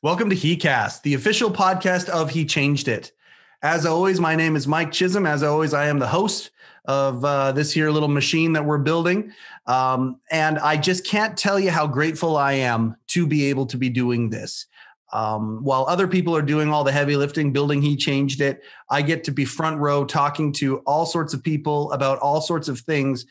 Welcome to heCast, the official podcast of He Changed It. As always, my name is Mike Chisholm. As always, I am the host of this here little machine that we're building. And I just can't tell you how grateful I am to be able to be doing this. While other people are doing all the heavy lifting, building He Changed It, I get to be front row talking to all sorts of people about all sorts of things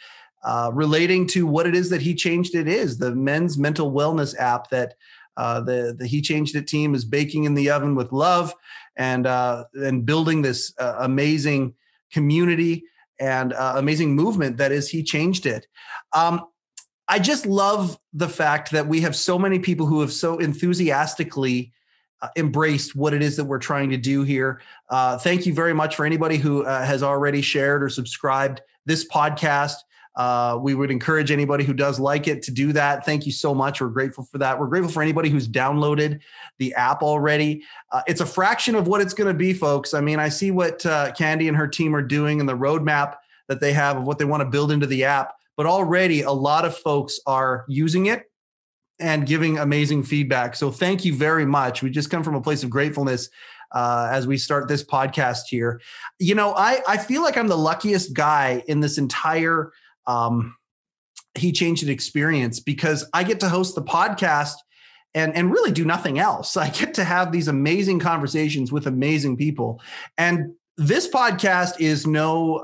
relating to what it is that He Changed It is, the men's mental wellness app that the He Changed It team is baking in the oven with love and building this amazing community and amazing movement that is He Changed It. I just love the fact that we have so many people who have so enthusiastically embraced what it is that we're trying to do here. Thank you very much for anybody who has already shared or subscribed this podcast. We would encourage anybody who does like it to do that. Thank you so much. We're grateful for that. We're grateful for anybody who's downloaded the app already. It's a fraction of what it's going to be, folks. I mean, I see what Candy and her team are doing and the roadmap that they have of what they want to build into the app. But already a lot of folks are using it and giving amazing feedback. So thank you very much. We just come from a place of gratefulness as we start this podcast here. You know, I feel like I'm the luckiest guy in this entire He Changed It experience because I get to host the podcast and really do nothing else. I get to have these amazing conversations with amazing people. And this podcast is no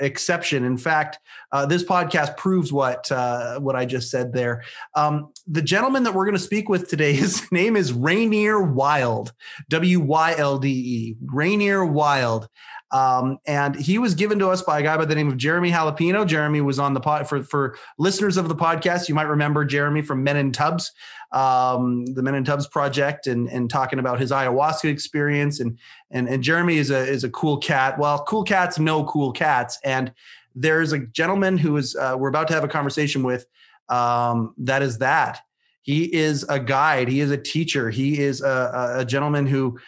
exception. In fact, this podcast proves what I just said there. The gentleman that we're going to speak with today, his name is Rainier Wylde, W-Y-L-D-E, Rainier Wylde. And he was given to us by a guy by the name of Jeremy Jalapeno. Jeremy was on the pod for listeners of the podcast. You might remember Jeremy from Men in Tubs, the Men in Tubs project, and talking about his ayahuasca experience. And Jeremy is a cool cat. Well, cool cats know cool cats. And there's a gentleman who is we're about to have a conversation with. That he is a guide. He is a teacher. He is a gentleman who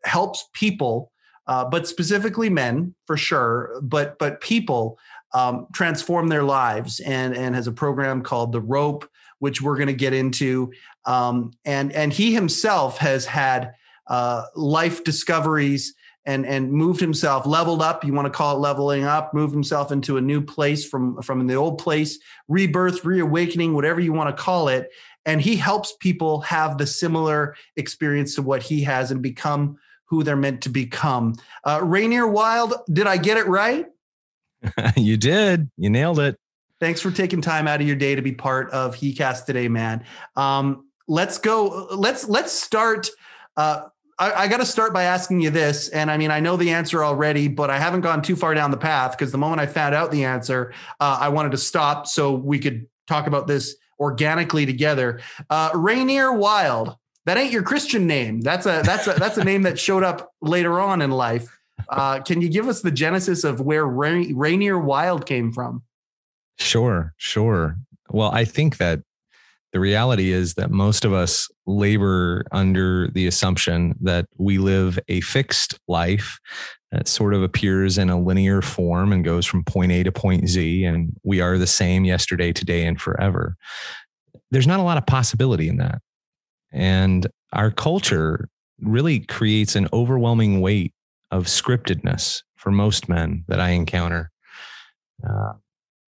helps people. But specifically men, for sure, but people transform their lives and has a program called The Rope, which we're going to get into. And he himself has had life discoveries and moved himself, leveled up. You want to call it leveling up, moved himself into a new place from the old place, rebirth, reawakening, whatever you want to call it. And he helps people have the similar experience to what he has and become who they're meant to become. Rainier Wylde, did I get it right? You did. You nailed it. Thanks for taking time out of your day to be part of heCast today, man. Let's go. Let's start. I got to start by asking you this. And I mean, I know the answer already, but I haven't gone too far down the path because the moment I found out the answer, I wanted to stop so we could talk about this organically together. Rainier Wylde. That ain't your Christian name. That's a name that showed up later on in life. Can you give us the genesis of where Rainier Wylde came from? Sure. Well, I think that the reality is that most of us labor under the assumption that we live a fixed life that sort of appears in a linear form and goes from point A to point Z, and we are the same yesterday, today, and forever. There's not a lot of possibility in that. And our culture really creates an overwhelming weight of scriptedness for most men that I encounter.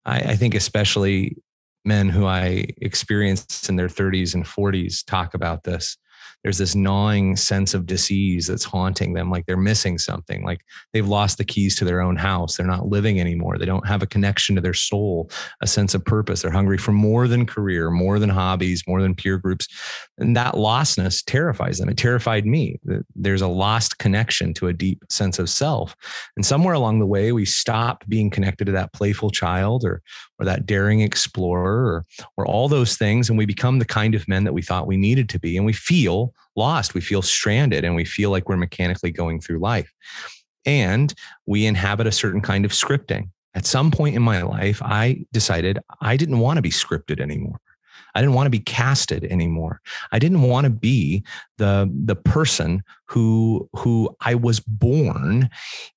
I think especially men who I experienced in their 30s and 40s talk about this. There's this gnawing sense of disease that's haunting them, like they're missing something, like they've lost the keys to their own house. They're not living anymore. They don't have a connection to their soul, a sense of purpose. They're hungry for more than career, more than hobbies, more than peer groups. And that lostness terrifies them. It terrified me. There's a lost connection to a deep sense of self. And somewhere along the way, we stop being connected to that playful child or that daring explorer or all those things. And we become the kind of men that we thought we needed to be. And we feel lost. We feel stranded and we feel like we're mechanically going through life. And we inhabit a certain kind of scripting. At some point in my life, I decided I didn't want to be scripted anymore. I didn't want to be casted anymore. I didn't want to be the person who I was born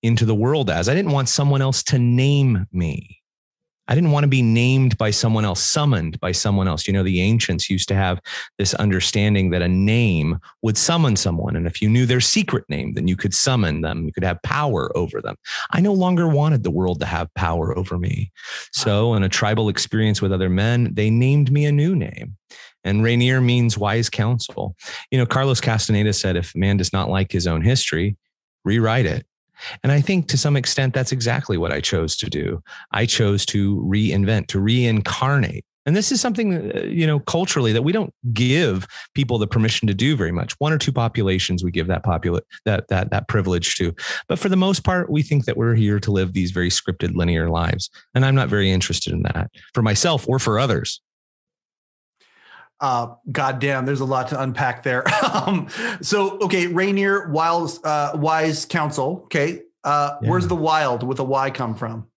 into the world as. I didn't want someone else to name me. I didn't want to be named by someone else, summoned by someone else. The ancients used to have this understanding that a name would summon someone. And if you knew their secret name, then you could summon them. You could have power over them. I no longer wanted the world to have power over me. So in a tribal experience with other men, they named me a new name. And Rainier means wise counsel. Carlos Castaneda said, if man does not like his own history, rewrite it. And I think to some extent, that's exactly what I chose to do. I chose to reinvent, to reincarnate. And this is something, culturally that we don't give people the permission to do very much. One or two populations we give that privilege to. But for the most part, we think that we're here to live these very scripted linear lives. And I'm not very interested in that for myself or for others. Goddamn, there's a lot to unpack there. Okay, Rainier Wylde's wise counsel. Okay, where's the wild with a Y come from?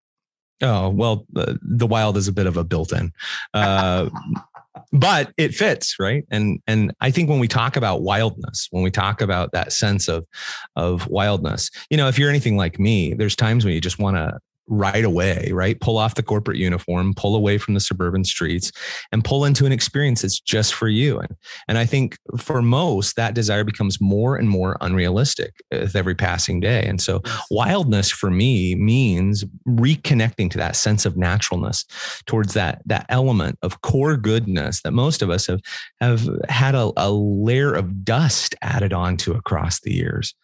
Oh, well, the wild is a bit of a built-in, but it fits, right? And I think when we talk about wildness, when we talk about that sense of wildness, if you're anything like me, there's times when you just want to right away, right? Pull off the corporate uniform, pull away from the suburban streets, and pull into an experience that's just for you. And I think for most, that desire becomes more and more unrealistic with every passing day. And so wildness for me means reconnecting to that sense of naturalness, towards that element of core goodness that most of us have had a layer of dust added onto across the years.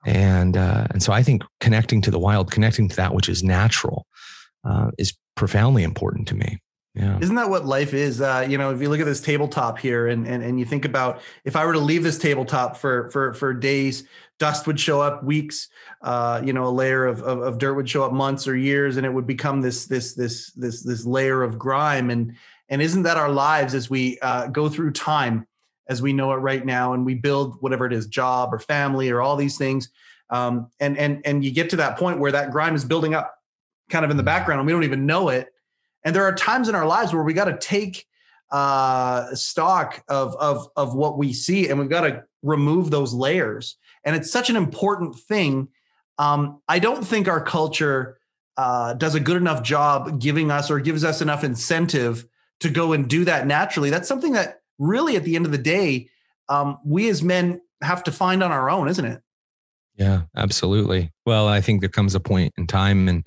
And so I think connecting to the wild, connecting to that which is natural, is profoundly important to me. Yeah. Isn't that what life is? If you look at this tabletop here and you think about, if I were to leave this tabletop for days, dust would show up, weeks, a layer of dirt would show up, months or years, and it would become this layer of grime. And isn't that our lives as we go through time as we know it right now, and we build whatever it is, job or family or all these things. And you get to that point where that grime is building up kind of in the background and we don't even know it. And there are times in our lives where we got to take stock of what we see, and we've got to remove those layers. And it's such an important thing. I don't think our culture does a good enough job giving us, or gives us enough incentive to go and do that naturally. That's something that really, at the end of the day, we as men have to find on our own, isn't it? Yeah, absolutely. Well, I think there comes a point in time in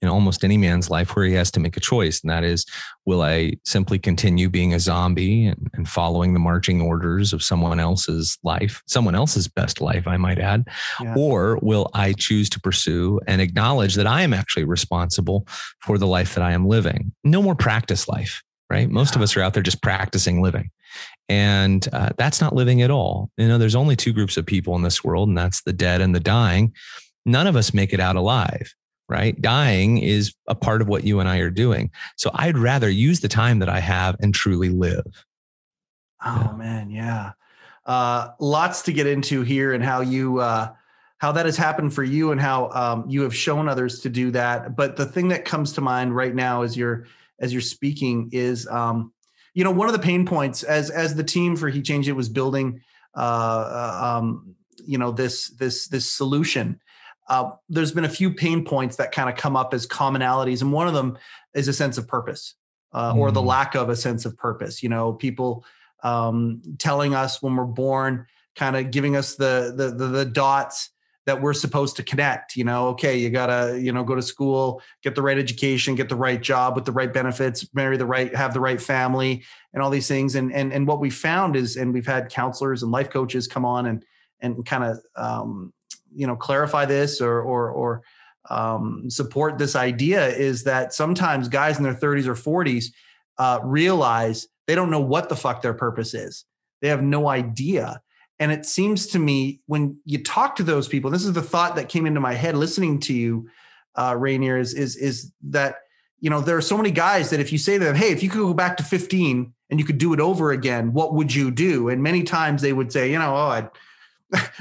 almost any man's life where he has to make a choice. And that is, will I simply continue being a zombie and following the marching orders of someone else's life, someone else's best life, I might add, or will I choose to pursue and acknowledge that I am actually responsible for the life that I am living? No more practice life, right? Most of us are out there just practicing living. And that's not living at all. There's only two groups of people in this world, and that's the dead and the dying. None of us make it out alive, right? Dying is a part of what you and I are doing. So I'd rather use the time that I have and truly live. Oh, man. Yeah. Lots to get into here, and how that has happened for you, and how you have shown others to do that. But the thing that comes to mind right now as you're speaking is, one of the pain points as the team for He Changed It was building, this solution. There's been a few pain points that kind of come up as commonalities, and one of them is a sense of purpose, or the lack of a sense of purpose. People telling us when we're born, kind of giving us the dots that we're supposed to connect. Okay, you gotta, go to school, get the right education, get the right job with the right benefits, have the right family, and all these things. And what we found is, and we've had counselors and life coaches come on and kind of, clarify this or support this idea, is that sometimes guys in their 30s or 40s realize they don't know what the fuck their purpose is. They have no idea. And it seems to me, when you talk to those people, this is the thought that came into my head listening to you, Rainier, is that, there are so many guys that if you say to them, hey, if you could go back to 15 and you could do it over again, what would you do? And many times they would say, I'd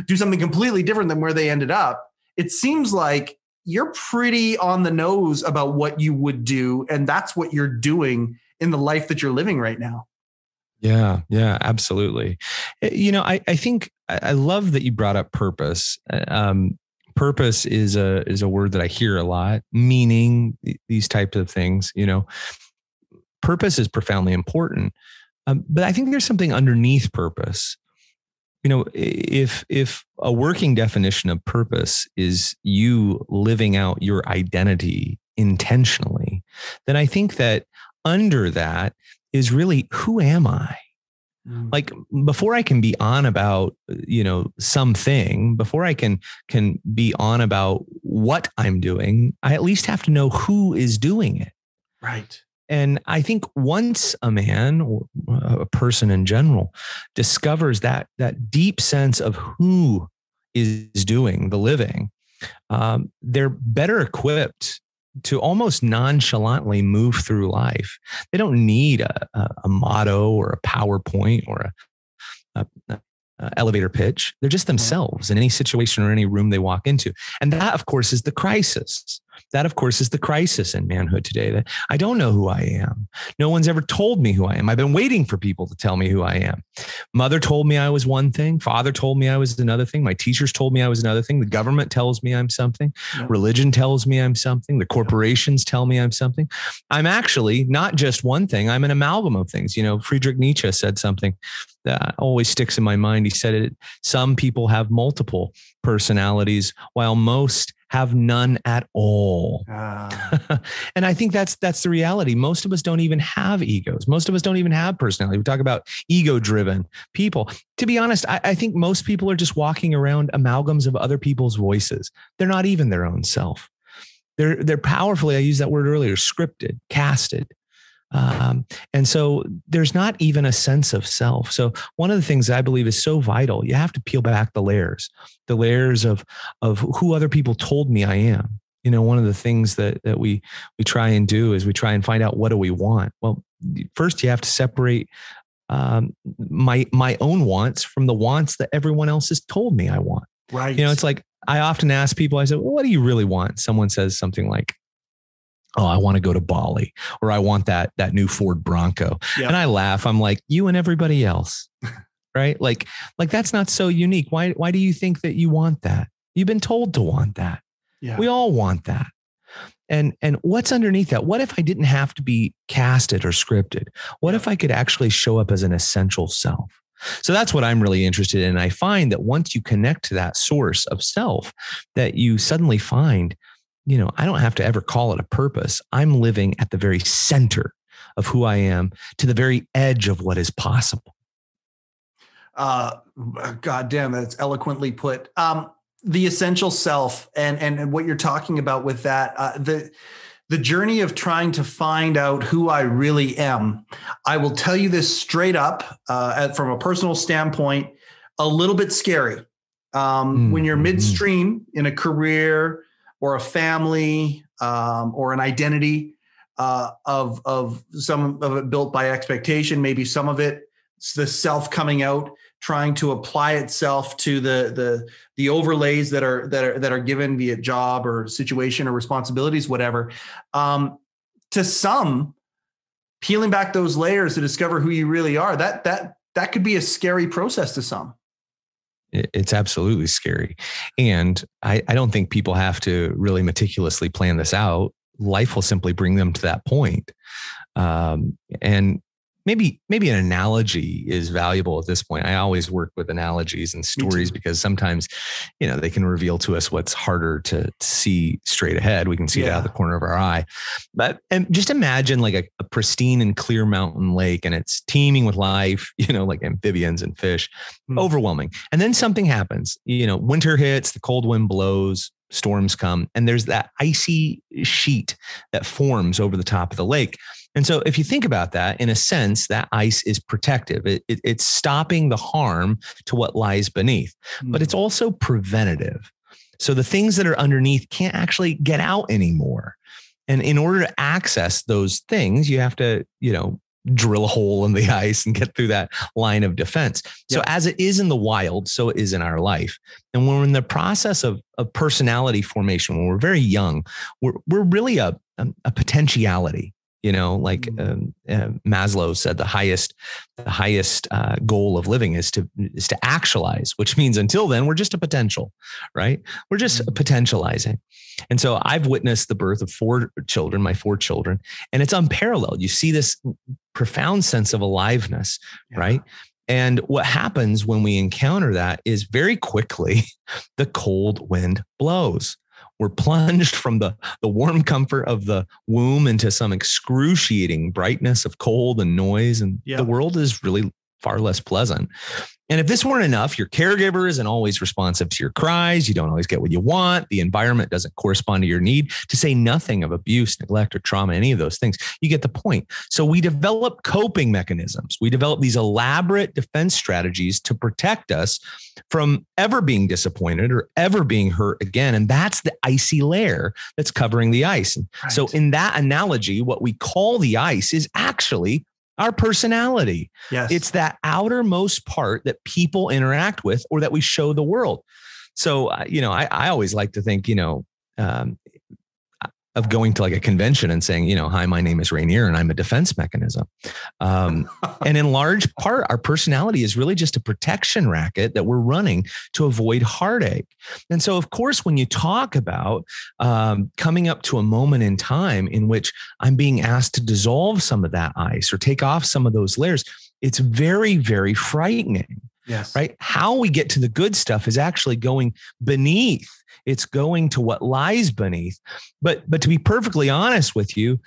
do something completely different than where they ended up. It seems like you're pretty on the nose about what you would do. And that's what you're doing in the life that you're living right now. Yeah, absolutely. I think I love that you brought up purpose. Purpose is a word that I hear a lot, meaning, these types of things. Purpose is profoundly important. But I think there's something underneath purpose. If a working definition of purpose is you living out your identity intentionally, then I think that under that is really, who am I? Like, before I can be on about, something, before I can be on about what I'm doing, I at least have to know who is doing it. Right. And I think once a man, or a person in general, discovers that deep sense of who is doing the living, they're better equipped to almost nonchalantly move through life. They don't need a motto or a PowerPoint or a elevator pitch. They're just themselves in any situation or any room they walk into. And that, of course, is the crisis. That, of course, is the crisis in manhood today, that I don't know who I am. No one's ever told me who I am. I've been waiting for people to tell me who I am. Mother told me I was one thing. Father told me I was another thing. My teachers told me I was another thing. The government tells me I'm something. Yeah. Religion tells me I'm something. The corporations tell me I'm something. I'm actually not just one thing. I'm an amalgam of things. Friedrich Nietzsche said something that always sticks in my mind. He said some people have multiple personalities while most have none at all. And I think that's the reality. Most of us don't even have egos. Most of us don't even have personality. We talk about ego-driven people. To be honest, I think most people are just walking around amalgams of other people's voices. They're not even their own self. They're powerfully, I used that word earlier, scripted, casted. And so there's not even a sense of self. So one of the things I believe is so vital, you have to peel back the layers of who other people told me I am. One of the things that we try and do is we try and find out, what do we want? Well, first you have to separate my own wants from the wants that everyone else has told me I want. Right. It's like, I often ask people, I said, well, what do you really want? Someone says something like, oh, I want to go to Bali, or I want that new Ford Bronco. Yep. And I laugh. I'm like, you and everybody else, right? Like that's not so unique. Why do you think that you want that? You've been told to want that. Yeah. We all want that. And what's underneath that? What if I didn't have to be casted or scripted? What if I could actually show up as an essential self? So that's what I'm really interested in. I find that once you connect to that source of self, that you suddenly find, I don't have to ever call it a purpose. I'm living at the very center of who I am, to the very edge of what is possible. God damn, that's eloquently put. The essential self and what you're talking about with that, the journey of trying to find out who I really am. I will tell you this straight up, from a personal standpoint, a little bit scary. When you're midstream in a career or a family, or an identity, of some of it built by expectation, maybe some of it, the self coming out, trying to apply itself to the overlays that are given via job or situation or responsibilities, whatever. To some, peeling back those layers to discover who you really are, that could be a scary process to some. It's absolutely scary. And I don't think people have to really meticulously plan this out. Life will simply bring them to that point. And maybe an analogy is valuable at this point. I always work with analogies and stories because sometimes, they can reveal to us what's harder to see straight ahead. We can see it out of the corner of our eye. And just imagine like a pristine and clear mountain lake, and it's teeming with life, like amphibians and fish, overwhelming. And then something happens, winter hits, the cold wind blows, storms come, and there's that icy sheet that forms over the top of the lake. And so if you think about that, in a sense, that ice is protective. It's stopping the harm to what lies beneath, but it's also preventative. So the things that are underneath can't actually get out anymore. And in order to access those things, you have to, drill a hole in the ice and get through that line of defense. So as it is in the wild, so it is in our life. And when we're in the process of personality formation, when we're very young, we're really a potentiality. Like Maslow said, the highest goal of living is to actualize, which means until then, we're just a potential, right? We're just potentializing. And so I've witnessed the birth of my four children, and it's unparalleled. You see this profound sense of aliveness, right? And what happens when we encounter that is very quickly the cold wind blows. We're plunged from the warm comfort of the womb into some excruciating brightness of cold and noise. And the world is really far less pleasant. And if this weren't enough, your caregiver isn't always responsive to your cries. You don't always get what you want. The environment doesn't correspond to your need, to say nothing of abuse, neglect, or trauma, any of those things. You get the point. So we develop coping mechanisms. We develop these elaborate defense strategies to protect us from ever being disappointed or ever being hurt again. And that's the icy layer that's covering the ice. Right. So in that analogy, what we call the ice is actually our personality. Yes. It's that outermost part that people interact with or that we show the world. So, I always like to think, of going to like a convention and saying, hi, my name is Rainier and I'm a defense mechanism. And in large part, our personality is really just a protection racket that we're running to avoid heartache. And so, of course, when you talk about coming up to a moment in time in which I'm being asked to dissolve some of that ice or take off some of those layers, it's very, very frightening. Yes. Right. How we get to the good stuff is actually going beneath. It's going to what lies beneath. But to be perfectly honest with you,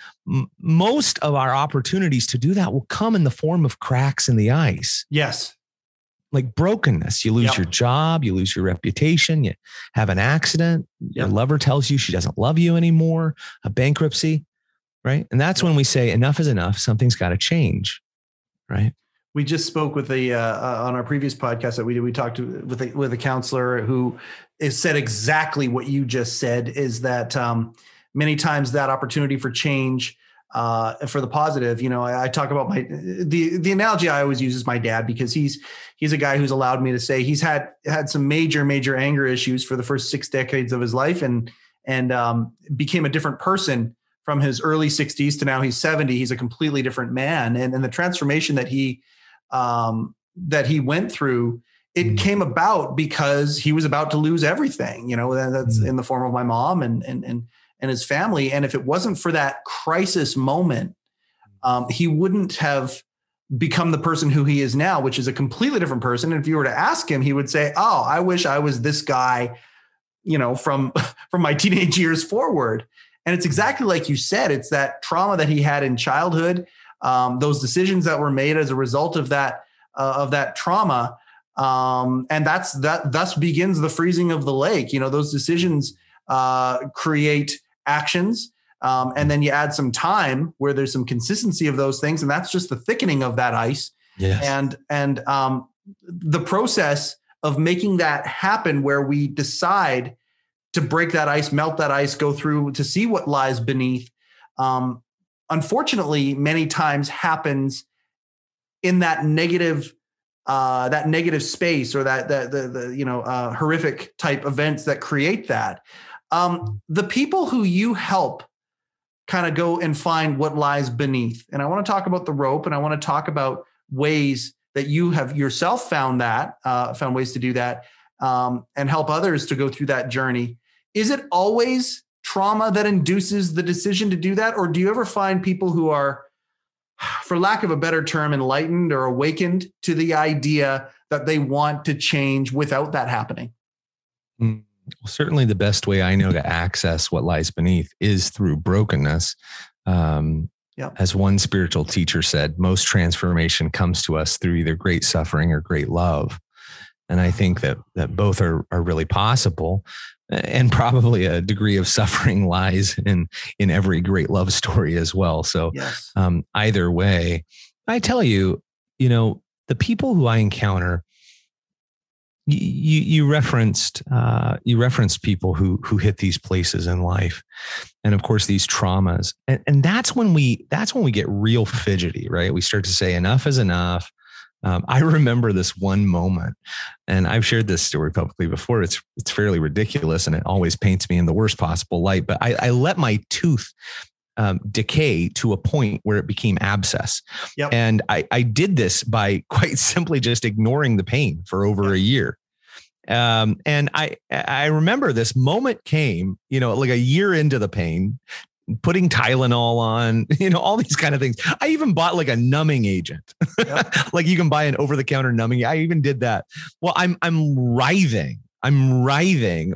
most of our opportunities to do that will come in the form of cracks in the ice. Yes. Like brokenness. You lose your job, you lose your reputation, you have an accident, your lover tells you she doesn't love you anymore, a bankruptcy, right? And that's when we say enough is enough. Something's got to change, right? We just spoke with on our previous podcast that we did. We talked with a counselor who said exactly what you just said. Is that many times that opportunity for change for the positive. I talk about the analogy I always use is my dad, because he's a guy who's allowed me to say he's had some major anger issues for the first 6 decades of his life, and became a different person from his early 60s to now he's 70. He's a completely different man, and the transformation that he went through, it came about because he was about to lose everything, that's in the form of my mom and his family. And if it wasn't for that crisis moment, he wouldn't have become the person who he is now, which is a completely different person. And if you were to ask him, he would say, "Oh, I wish I was this guy, from my teenage years forward." And it's exactly like you said, it's that trauma that he had in childhood. Those decisions that were made as a result of that trauma, and thus begins the freezing of the lake. Those decisions create actions, and then you add some time where there's some consistency of those things, and that's just the thickening of that ice. Yes. And the process of making that happen, where we decide to break that ice, melt that ice, go through to see what lies beneath. Unfortunately, many times happens in that negative space, or the horrific type events that create that. The people who you help kind of go and find what lies beneath. And I want to talk about the rope, and I want to talk about ways that you have yourself found ways to do that, and help others to go through that journey. Is it always trauma that induces the decision to do that? Or do you ever find people who are, for lack of a better term, enlightened or awakened to the idea that they want to change without that happening? Well, certainly the best way I know to access what lies beneath is through brokenness. As one spiritual teacher said, most transformation comes to us through either great suffering or great love. And I think that both are really possible. And probably a degree of suffering lies in every great love story as well. So yes. Either way, I tell you, the people who I encounter, you referenced people who hit these places in life, and of course these traumas, and that's when we get real fidgety, right? We start to say enough is enough. I remember this one moment, and I've shared this story publicly before. It's fairly ridiculous, and it always paints me in the worst possible light. But I let my tooth decay to a point where it became abscess. Yep. And I did this by quite simply just ignoring the pain for over a year. And I remember this moment came, like a year into the pain, putting Tylenol on, all these kind of things. I even bought like a numbing agent, like you can buy an over-the-counter numbing. I even did that. Well, I'm writhing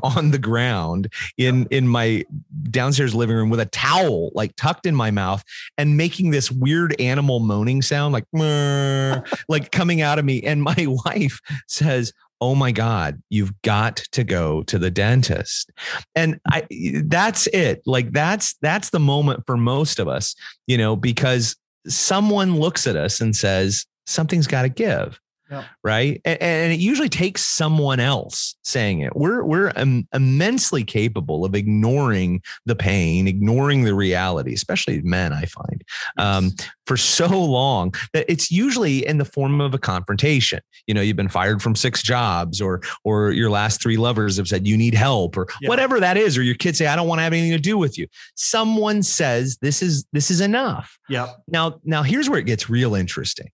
on the ground in my downstairs living room with a towel like tucked in my mouth and making this weird animal moaning sound like, like coming out of me. And my wife says, "Oh my God, you've got to go to the dentist." And that's it. Like that's the moment for most of us, because someone looks at us and says, something's got to give. Yep. Right. And it usually takes someone else saying it. We're immensely capable of ignoring the pain, ignoring the reality, especially men, I find, for so long that it's usually in the form of a confrontation. You've been fired from 6 jobs or your last 3 lovers have said you need help or whatever that is. Or your kids say, I don't want to have anything to do with you. Someone says this is enough. Yeah. Now here's where it gets real interesting.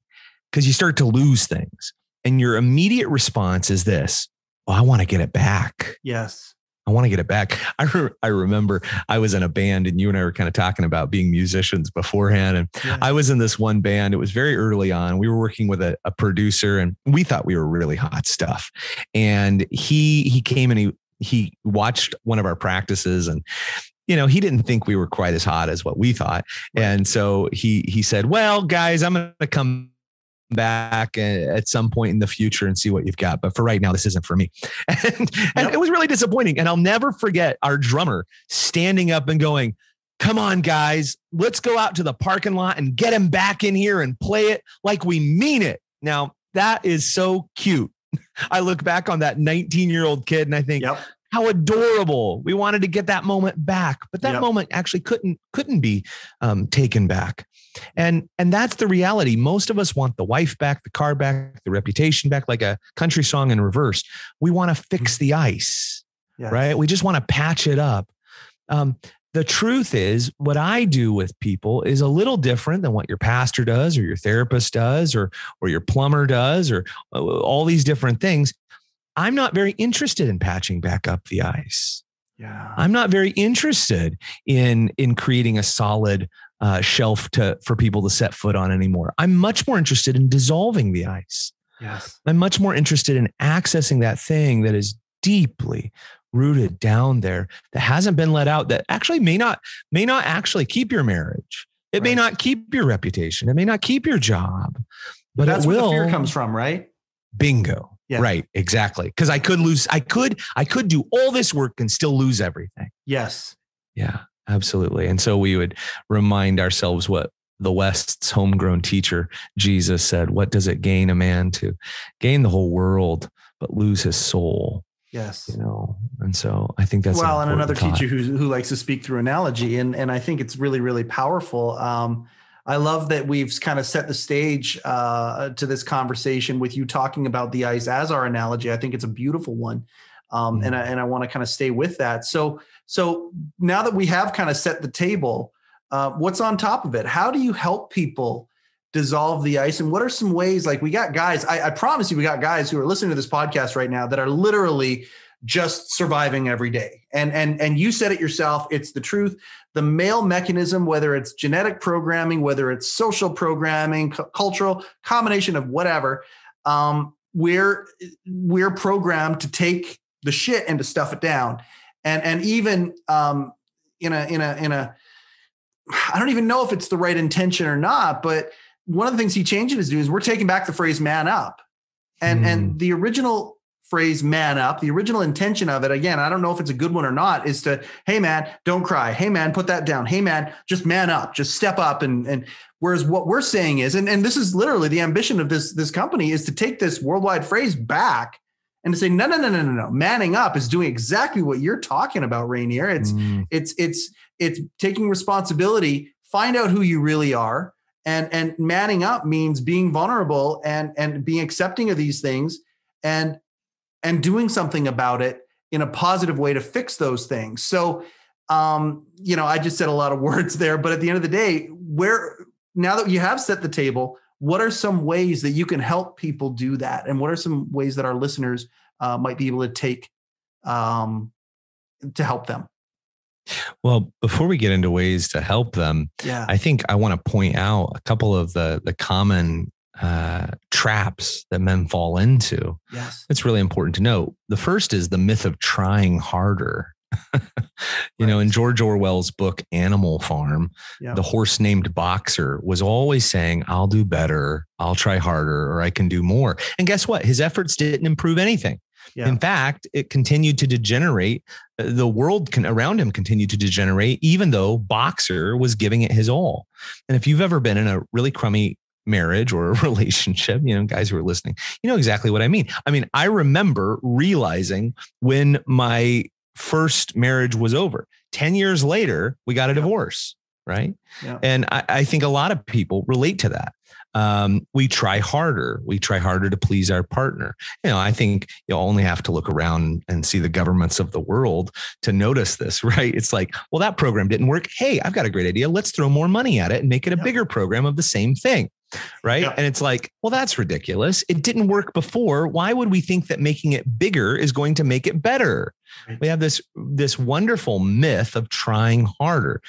Because you start to lose things and your immediate response is this: "Oh, I want to get it back." Yes. I want to get it back. I remember I was in a band and you and I were kind of talking about being musicians beforehand. And I was in this one band. It was very early on. We were working with a producer and we thought we were really hot stuff. And he came and he watched one of our practices and he didn't think we were quite as hot as what we thought. Right. And so he said, "Well, guys, I'm going to come back at some point in the future and see what you've got. But for right now, this isn't for me." And it was really disappointing. And I'll never forget our drummer standing up and going, "Come on, guys, let's go out to the parking lot and get him back in here and play it like we mean it." Now, that is so cute. I look back on that 19-year-old kid and I think, how adorable. We wanted to get that moment back, but that moment actually couldn't be taken back. And that's the reality. Most of us want the wife back, the car back, the reputation back, like a country song in reverse. We want to fix the ice, right? We just want to patch it up. The truth is, what I do with people is a little different than what your pastor does or your therapist does or your plumber does or all these different things. I'm not very interested in patching back up the ice. Yeah. I'm not very interested in creating a solid shelf for people to set foot on anymore. I'm much more interested in dissolving the ice. Yes. I'm much more interested in accessing that thing that is deeply rooted down there that hasn't been let out, that actually may not actually keep your marriage. It may not keep your reputation. It may not keep your job, but that's it will. Where the fear comes from, right? Bingo. Yeah. Right. Exactly. Because I could do all this work and still lose everything. Yes. Yeah, absolutely. And so we would remind ourselves what the West's homegrown teacher, Jesus, said: "What does it gain a man to gain the whole world, but lose his soul?" Yes. And so I think that's and another teacher who likes to speak through analogy. And I think it's really, really powerful. I love that we've kind of set the stage to this conversation with you talking about the ice as our analogy. I think it's a beautiful one. And I want to kind of stay with that. So now that we have kind of set the table, what's on top of it? How do you help people dissolve the ice? And what are some ways, like we got guys, I promise you, we got guys who are listening to this podcast right now that are literally just surviving every day. And you said it yourself, it's the truth. The male mechanism, whether it's genetic programming, whether it's social programming, cultural combination of whatever, we're programmed to take the shit and to stuff it down. And even in a I don't even know if it's the right intention or not, but one of the things he changed his do is we're taking back the phrase "man up," and the original phrase "man up," the original intention of it, again, I don't know if it's a good one or not, is to, hey man, don't cry. Hey man, put that down. Hey man, just man up, just step up. And whereas what we're saying is, and this is literally the ambition of this company, is to take this worldwide phrase back and to say, no. Manning up is doing exactly what you're talking about, Rainier. It's taking responsibility, find out who you really are. And manning up means being vulnerable and being accepting of these things and doing something about it in a positive way to fix those things. So I just said a lot of words there, but at the end of the day, now that you have set the table, what are some ways that you can help people do that? And what are some ways that our listeners might be able to take to help them? Well, before we get into ways to help them, I think I want to point out a couple of the common traps that men fall into. Yes. It's really important to know. The first is the myth of trying harder. In George Orwell's book, Animal Farm, the horse named Boxer was always saying, I'll do better, I'll try harder, or I can do more. And guess what? His efforts didn't improve anything. Yeah. In fact, it continued to degenerate. The world around him continued to degenerate, even though Boxer was giving it his all. And if you've ever been in a really crummy marriage or a relationship, guys who are listening, you know exactly what I mean. I remember realizing when my first marriage was over, 10 years later, we got a divorce. Right. Yeah. And I think a lot of people relate to that. We try harder. We try harder to please our partner. I think you'll only have to look around and see the governments of the world to notice this, right? It's like, well, that program didn't work. Hey, I've got a great idea. Let's throw more money at it and make it a bigger program of the same thing. Right. Yeah. And it's like, well, that's ridiculous. It didn't work before. Why would we think that making it bigger is going to make it better? Right. We have this wonderful myth of trying harder.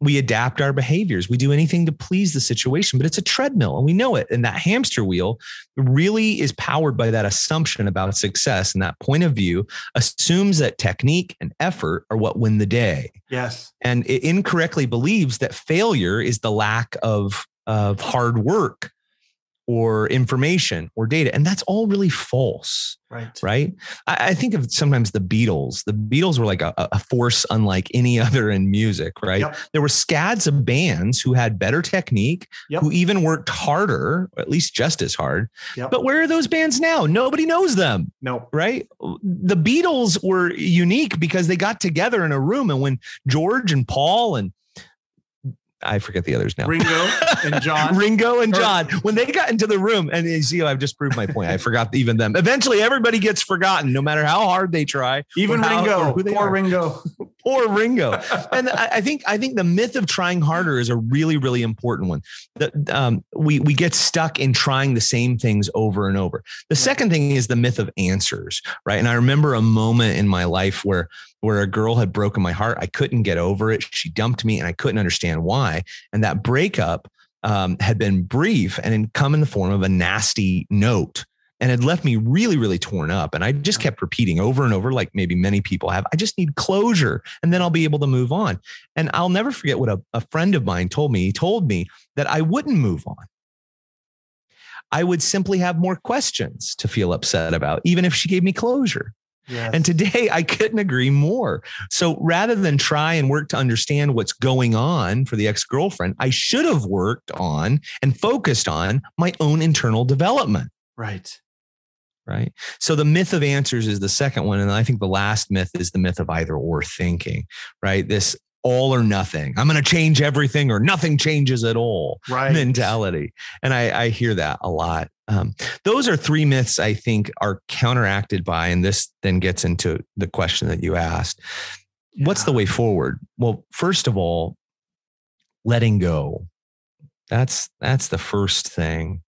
We adapt our behaviors. We do anything to please the situation, but it's a treadmill and we know it. And that hamster wheel really is powered by that assumption about success. And that point of view assumes that technique and effort are what win the day. Yes. And it incorrectly believes that failure is the lack of hard work or information or data. And that's all really false. Right. I think of sometimes the Beatles. The Beatles were like a force unlike any other in music, right? Yep. There were scads of bands who had better technique, who even worked harder, or at least just as hard. Yep. But where are those bands now? Nobody knows them. No. Right. The Beatles were unique because they got together in a room. And when George and Paul and I forget the others now. Ringo and John. When they got into the room, and you see, I've just proved my point. I forgot even them. Eventually, everybody gets forgotten, no matter how hard they try. Even Ringo. Poor Ringo. Poor Ringo. And I think the myth of trying harder is a really, really important one. We get stuck in trying the same things over and over. The second thing is the myth of answers, right? And I remember a moment in my life where a girl had broken my heart. I couldn't get over it. She dumped me and I couldn't understand why. And that breakup had been brief and had come in the form of a nasty note and had left me really, really torn up. And I just kept repeating over and over, like maybe many people have, I just need closure and then I'll be able to move on. And I'll never forget what a friend of mine told me. He told me that I wouldn't move on. I would simply have more questions to feel upset about, even if she gave me closure. Yes. And today I couldn't agree more. So rather than try and work to understand what's going on for the ex-girlfriend, I should have worked on and focused on my own internal development. Right. So the myth of answers is the second one. And I think the last myth is the myth of either or thinking, right? This all or nothing. I'm going to change everything or nothing changes at all mentality. And I hear that a lot. Those are three myths I think are counteracted by, and this then gets into the question that you asked. Yeah. What's the way forward? Well, first of all, letting go. That's the first thing.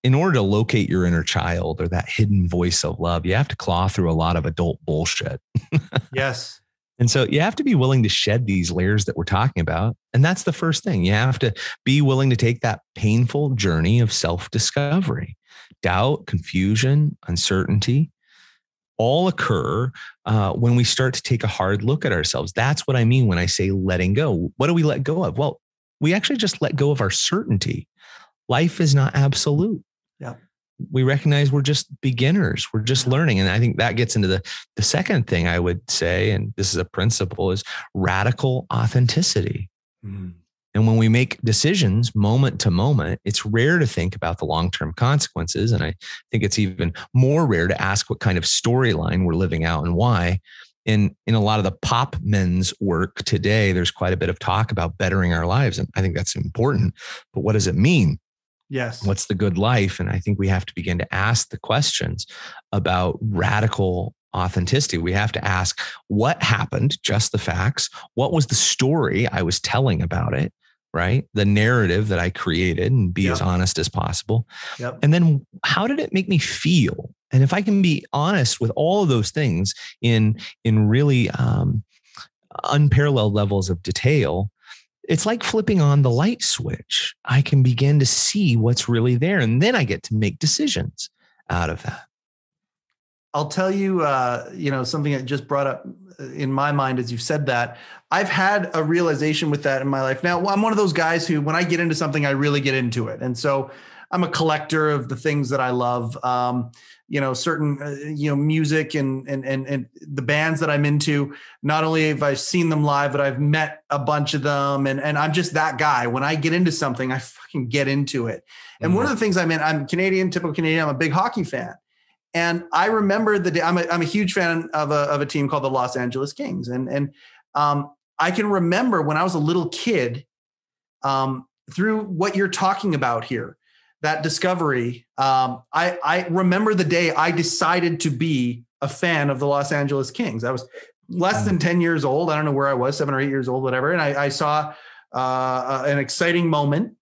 In order to locate your inner child or that hidden voice of love, you have to claw through a lot of adult bullshit. Yes. And so you have to be willing to shed these layers that we're talking about. And that's the first thing. You have to be willing to take that painful journey of self-discovery. Doubt, confusion, uncertainty all occur when we start to take a hard look at ourselves. That's what I mean when I say letting go. What do we let go of? Well, we actually just let go of our certainty. Life is not absolute. Yeah. We recognize we're just beginners. We're just learning. And I think that gets into the second thing I would say, and this is a principle, is radical authenticity. Mm. And when we make decisions moment to moment, it's rare to think about the long-term consequences. And I think it's even more rare to ask what kind of storyline we're living out and why. In a lot of the pop men's work today, there's quite a bit of talk about bettering our lives. And I think that's important. But what does it mean? Yes. What's the good life? And I think we have to begin to ask the questions about radical authenticity. We have to ask what happened, just the facts. What was the story I was telling about it, right? The narrative that I created, and be as honest as possible. And then how did it make me feel? And if I can be honest with all of those things in really unparalleled levels of detail, it's like flipping on the light switch. I can begin to see what's really there. And then I get to make decisions out of that. I'll tell you, something that just brought up in my mind as you've said that. I've had a realization with that in my life. Now, I'm one of those guys who, when I get into something, I really get into it. And so I'm a collector of the things that I love. Certain, music and the bands that I'm into. Not only have I seen them live, but I've met a bunch of them. And I'm just that guy. When I get into something, I fucking get into it. And one of the things I'm Canadian, typical Canadian, I'm a big hockey fan. And I remember the day I'm a huge fan of a team called the Los Angeles Kings. And I can remember when I was a little kid, through what you're talking about here, that discovery. I remember the day I decided to be a fan of the Los Angeles Kings. I was less than 10 years old. I don't know where I was, 7 or 8 years old, whatever. And I saw an exciting moment.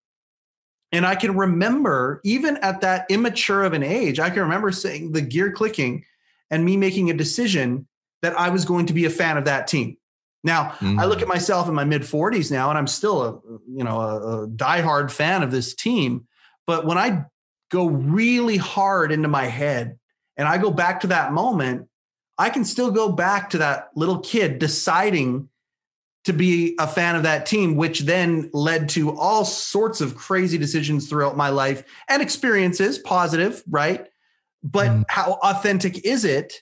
And I can remember, even at that immature of an age, I can remember saying the gear clicking and me making a decision that I was going to be a fan of that team. Now, I look at myself in my mid 40s now, and I'm still a diehard fan of this team. But when I go really hard into my head and I go back to that moment, I can still go back to that little kid deciding to be a fan of that team, which then led to all sorts of crazy decisions throughout my life and experiences, positive, right? But how authentic is it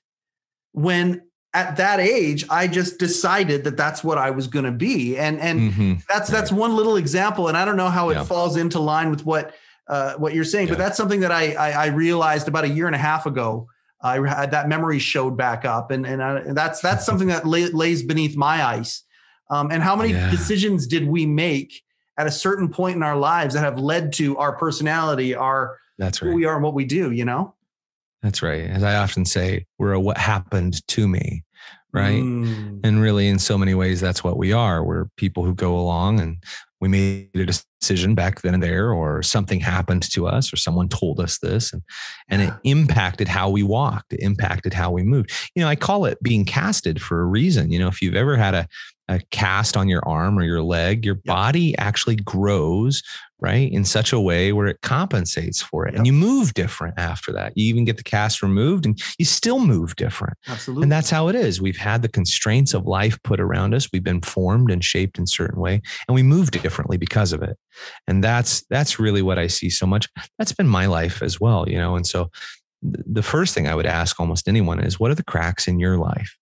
when at that age, I just decided that that's what I was going to be. And that's one little example. And I don't know how it falls into line with what you're saying, but that's something that I realized about a year and a half ago. I had that memory showed back up, and that's something that lays beneath my ice. And how many decisions did we make at a certain point in our lives that have led to our personality, who we are and what we do, That's right. As I often say, we're a what happened to me, right? And really, in so many ways, that's what we are. We're people who go along and we made a decision back then and there, or something happened to us, or someone told us this, and it impacted how we walked. It impacted how we moved. I call it being casted for a reason. If you've ever had a cast on your arm or your leg, your body actually grows, right, in such a way where it compensates for it. And you move different after that. You even get the cast removed and you still move different. Absolutely. And that's how it is. We've had the constraints of life put around us. We've been formed and shaped in a certain way, and we move differently because of it. And that's really what I see so much. That's been my life as well, And so the first thing I would ask almost anyone is, what are the cracks in your life?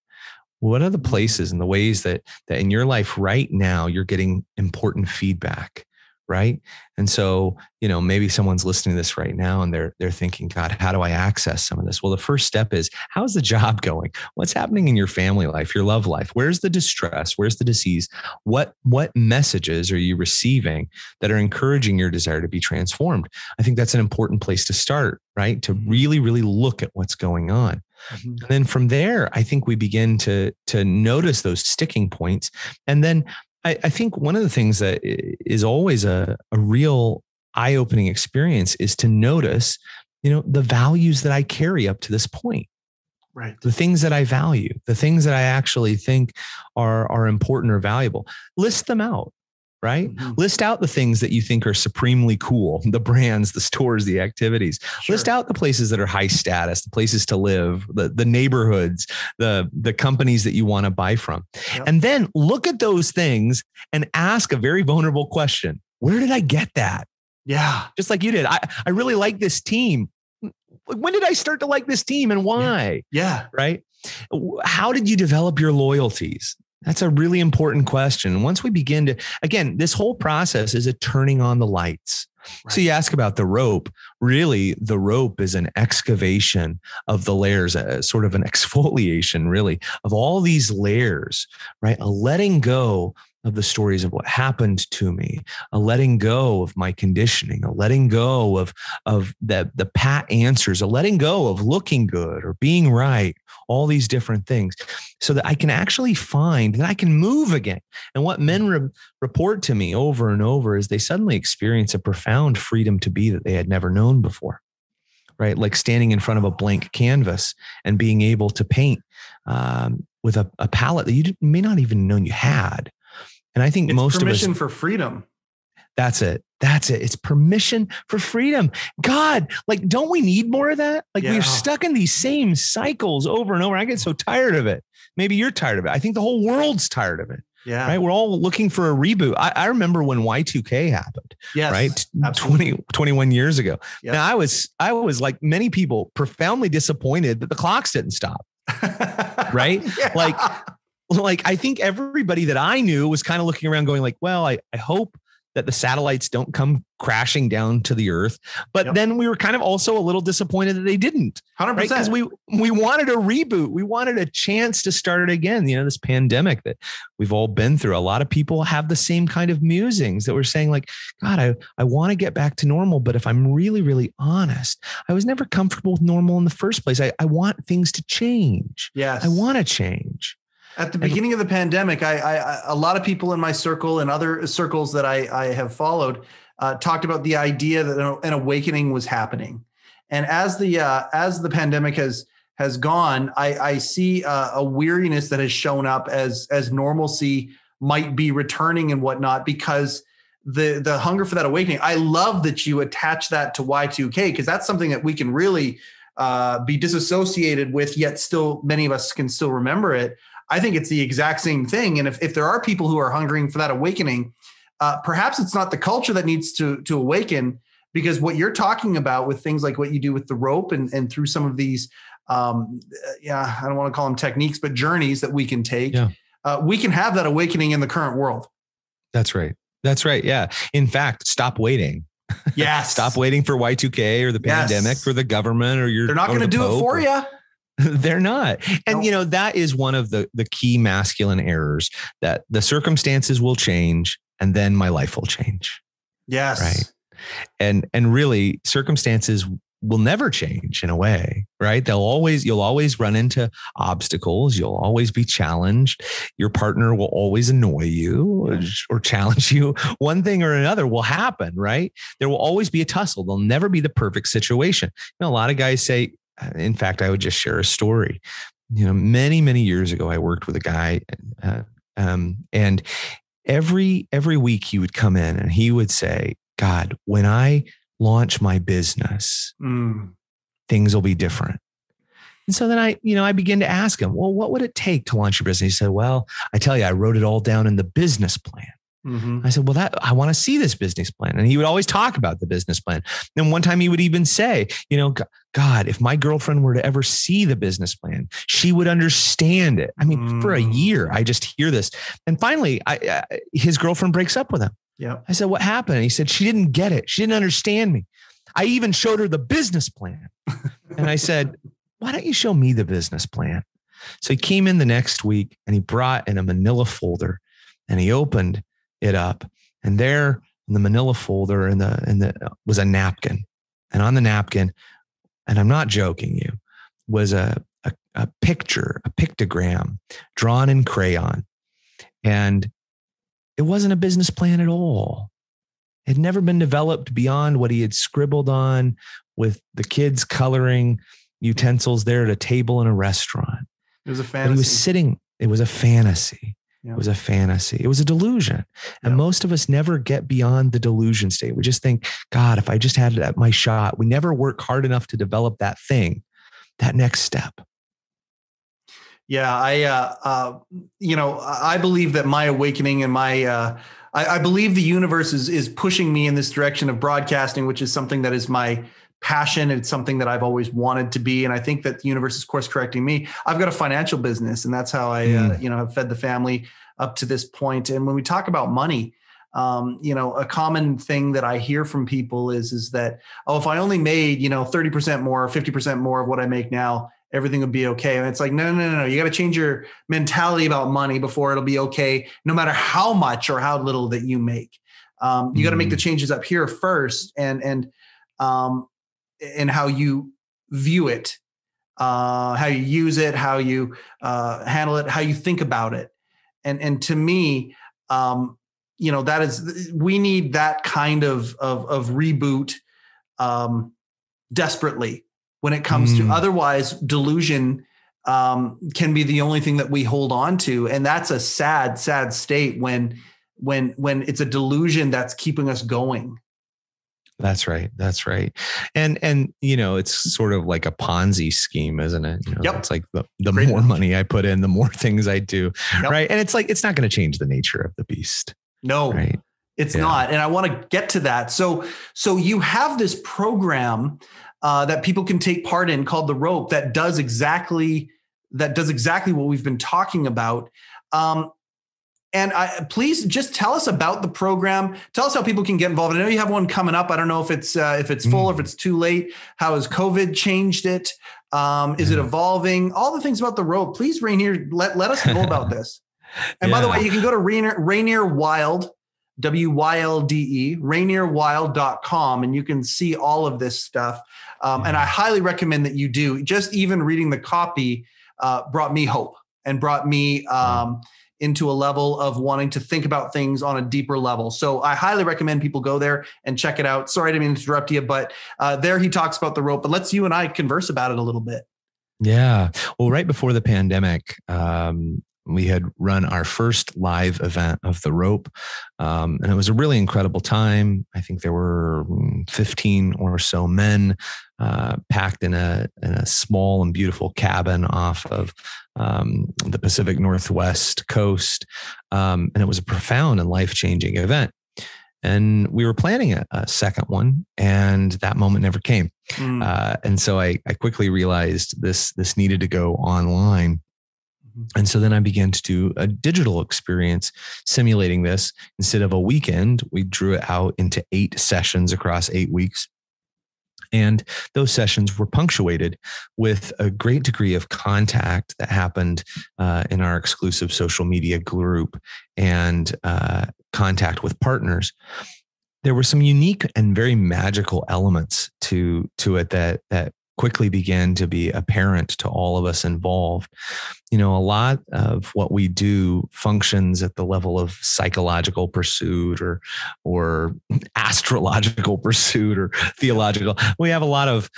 What are the places and the ways that in your life right now you're getting important feedback, right? And so, maybe someone's listening to this right now and they're thinking, God, how do I access some of this? Well, the first step is, how's the job going? What's happening in your family life, your love life? Where's the distress? Where's the disease? What messages are you receiving that are encouraging your desire to be transformed? I think that's an important place to start, right? To really, really look at what's going on. And then from there, I think we begin to notice those sticking points. And then I think one of the things that is always a real eye-opening experience is to notice, the values that I carry up to this point. Right. The things that I value, the things that I actually think are important or valuable. List them out. Right? List out the things that you think are supremely cool, the brands, the stores, the activities. List out the places that are high status, the places to live, the neighborhoods, the companies that you want to buy from. And then look at those things and ask a very vulnerable question. Where did I get that? Yeah. Just like you did. I really like this team. When did I start to like this team and why? Yeah. Right? How did you develop your loyalties? That's a really important question. Once we begin to, again, this whole process is a turning on the lights. Right. So you ask about the rope. Really, the rope is an excavation of the layers, sort of an exfoliation, really, of all these layers, right? A letting go of the stories of what happened to me, a letting go of my conditioning, a letting go of the pat answers, a letting go of looking good or being right, all these different things, so that I can actually find that I can move again. And what men report to me over and over is they suddenly experience a profound freedom to be that they had never known before, right? Like standing in front of a blank canvas and being able to paint with a palette that you may not even know you had. And I think most of us, permission for freedom. That's it. It's permission for freedom. God, like, don't we need more of that? Like, we're stuck in these same cycles over and over. I get so tired of it. Maybe you're tired of it. I think the whole world's tired of it. Yeah. Right. We're all looking for a reboot. I remember when Y2K happened. Yes, right. Absolutely. 21 years ago. Yep. Now I was like many people, profoundly disappointed that the clocks didn't stop. Right. Yeah. Like I think everybody that I knew was kind of looking around going like, well, I hope that the satellites don't come crashing down to the earth. But then we were kind of also a little disappointed that they didn't. 100%. Because we wanted a reboot. We wanted a chance to start it again. You know, this pandemic that we've all been through. A lot of people have the same kind of musings that were saying like, God, I want to get back to normal. But if I'm really, really honest, I was never comfortable with normal in the first place. I want things to change. Yes. I want to change. At the beginning of the pandemic, a lot of people in my circle and other circles that I have followed talked about the idea that an awakening was happening. And as the pandemic has gone, I see a weariness that has shown up as normalcy might be returning and whatnot, because the hunger for that awakening. I love that you attach that to Y2K, because that's something that we can really be disassociated with, yet still many of us can still remember it. I think it's the exact same thing. And if there are people who are hungering for that awakening, perhaps it's not the culture that needs to awaken, because what you're talking about with things like what you do with the rope and through some of these, I don't want to call them techniques, but journeys that we can take, we can have that awakening in the current world. That's right. Yeah. In fact, stop waiting. Yes. Stop waiting for Y2K or the pandemic or the government or your. They're not going to do it for you. They're not. And, that is one of the key masculine errors, that the circumstances will change and then my life will change. Yes. Right. And really circumstances will never change in a way, right? You'll always run into obstacles. You'll always be challenged. Your partner will always annoy you or challenge you. One thing or another will happen, right? There will always be a tussle. There'll never be the perfect situation. A lot of guys say, in fact, I would just share a story. Many, many years ago, I worked with a guy, and every week he would come in and he would say, God, when I launch my business, things will be different. And so then I began to ask him, well, what would it take to launch your business? He said, well, I tell you, I wrote it all down in the business plan. I said, well, I want to see this business plan. And he would always talk about the business plan. And one time he would even say, God, if my girlfriend were to ever see the business plan, she would understand it. I mean, for a year, I just hear this. And finally, his girlfriend breaks up with him. Yeah. I said, what happened? And he said, she didn't get it. She didn't understand me. I even showed her the business plan. And I said, why don't you show me the business plan? So he came in the next week and he brought in a manila folder and he opened it up, and there in the manila folder was a napkin, and on the napkin, and I'm not joking you, was a picture, a pictogram drawn in crayon, and it wasn't a business plan at all. It had never been developed beyond what he had scribbled on with the kids coloring utensils there at a table in a restaurant. It was a fantasy. But he was sitting. It was a fantasy. Yeah. It was a fantasy. It was a delusion. And most of us never get beyond the delusion state. We just think, God, if I just had my shot. We never work hard enough to develop that thing, that next step. Yeah, I believe that my awakening and I believe the universe is pushing me in this direction of broadcasting, which is something that is my passion. It's something that I've always wanted to be. And I think that the universe is course correcting me. I've got a financial business, and that's how I, have fed the family up to this point. And when we talk about money, a common thing that I hear from people is that, if I only made, 30% more, 50% more of what I make now, everything will be okay. And it's like, no. You got to change your mentality about money before it'll be okay, no matter how much or how little that you make. You got to make the changes up here first, and how you view it, how you use it, how you handle it, how you think about it. And to me, we need that kind of reboot desperately when it comes to, otherwise delusion can be the only thing that we hold on to. And that's a sad, sad state when it's a delusion that's keeping us going. That's right. That's right. And it's sort of like a Ponzi scheme, isn't it? Yep. It's like the more money I put in, the more things I do. Yep. Right. And it's like, it's not going to change the nature of the beast. No, right? It's not. And I want to get to that. So you have this program that people can take part in called The Rope that does exactly what we've been talking about. And please just tell us about the program. Tell us how people can get involved. I know you have one coming up. I don't know if it's full or if it's too late. How has COVID changed it? Is it evolving? All the things about The Rope. Please, Rainier, let us know about this. And by the way, you can go to Rainier Wylde, WYLDE, rainierwylde.com, and you can see all of this stuff. And I highly recommend that you do. Just even reading the copy brought me hope and brought me into a level of wanting to think about things on a deeper level. So I highly recommend people go there and check it out. Sorry, I didn't mean to interrupt you, but there he talks about The Rope, but let's you and I converse about it a little bit. Yeah. Well, right before the pandemic, we had run our first live event of The Rope. And it was a really incredible time. I think there were 15 or so men packed in a small and beautiful cabin off of the Pacific Northwest coast. And it was a profound and life-changing event. And we were planning a second one, and that moment never came. And so I quickly realized this needed to go online. And so then I began to do a digital experience simulating this. Instead of a weekend, we drew it out into 8 sessions across 8 weeks. And those sessions were punctuated with a great degree of contact that happened in our exclusive social media group and contact with partners. There were some unique and very magical elements to it that quickly began to be apparent to all of us involved. A lot of what we do functions at the level of psychological pursuit or astrological pursuit or theological. We have a lot of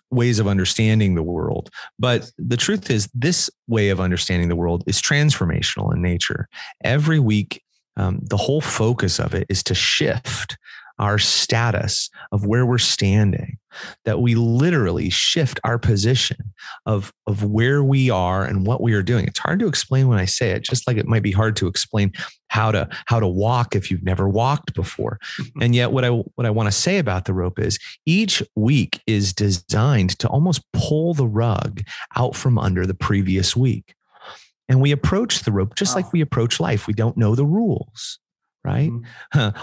ways of understanding the world. But the truth is, this way of understanding the world is transformational in nature. Every week, the whole focus of it is to shift our status of where we're standing, that we literally shift our position of where we are and what we are doing. It's hard to explain when I say it, just like it might be hard to explain how to walk if you've never walked before. And yet what I want to say about The Rope is each week is designed to almost pull the rug out from under the previous week. And we approach The Rope just like we approach life. We don't know the rules. Right?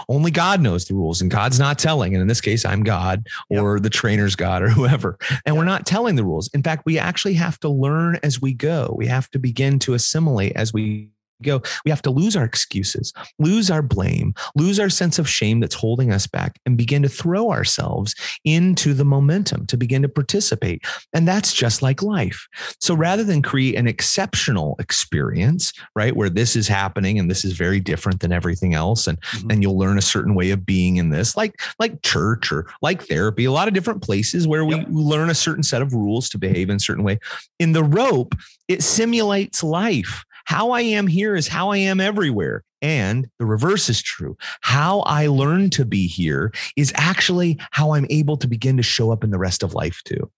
Only God knows the rules, and God's not telling. And in this case, I'm God or the trainer's God or whoever. And we're not telling the rules. In fact, we actually have to learn as we go. We have to begin to assimilate as we go. We have to lose our excuses, lose our blame, lose our sense of shame that's holding us back, and begin to throw ourselves into the momentum to begin to participate. And that's just like life. So rather than create an exceptional experience, right, where this is happening and this is very different than everything else, and you'll learn a certain way of being in this, like church or like therapy, a lot of different places where we learn a certain set of rules to behave in a certain way. In The Rope, it simulates life. How I am here is how I am everywhere. And the reverse is true. How I learn to be here is actually how I'm able to begin to show up in the rest of life too.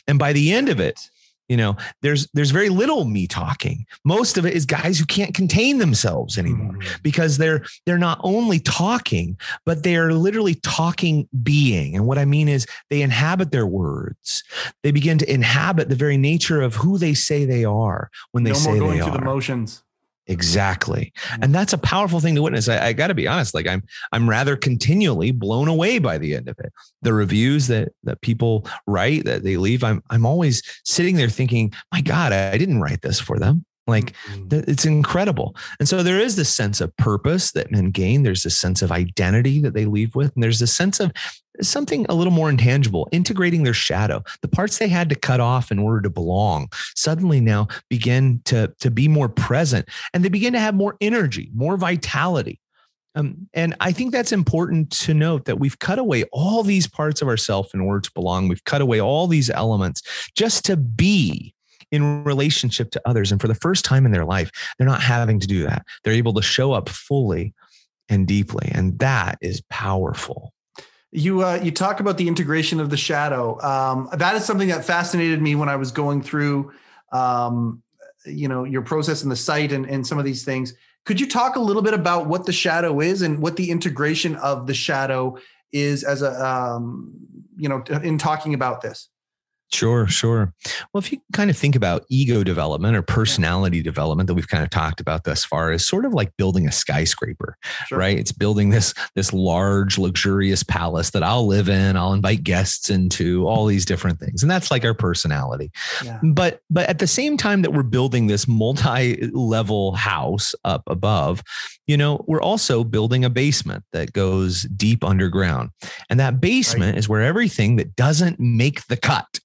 And by the end of it, there's very little me talking. Most of it is guys who can't contain themselves anymore because they're not only talking, but they are literally talking being. And what I mean is they inhabit their words. They begin to inhabit the very nature of who they say they are when they say they are. No more going through the motions. Exactly. And that's a powerful thing to witness. I got to be honest. Like I'm rather continually blown away by the end of it. The reviews that people write, that they leave, I'm always sitting there thinking, my God, I didn't write this for them. Like it's incredible. And so there is this sense of purpose that men gain. There's this sense of identity that they leave with. And there's this sense of something a little more intangible, integrating their shadow. The parts they had to cut off in order to belong suddenly now begin to be more present, and they begin to have more energy, more vitality. And I think that's important to note, that we've cut away all these parts of ourselves in order to belong. We've cut away all these elements just to be in relationship to others. And for the first time in their life, they're not having to do that. They're able to show up fully and deeply. And that is powerful. You talk about the integration of the shadow. That is something that fascinated me when I was going through, your process in the site and some of these things. Could you talk a little bit about what the shadow is and what the integration of the shadow is as in talking about this? Sure. Well, if you kind of think about ego development or personality development that we've kind of talked about thus far, is sort of like building a skyscraper, right? It's building this large, luxurious palace that I'll live in, I'll invite guests into, all these different things. And that's like our personality. Yeah. But at the same time that we're building this multi-level house up above, we're also building a basement that goes deep underground. And that basement is where everything that doesn't make the cut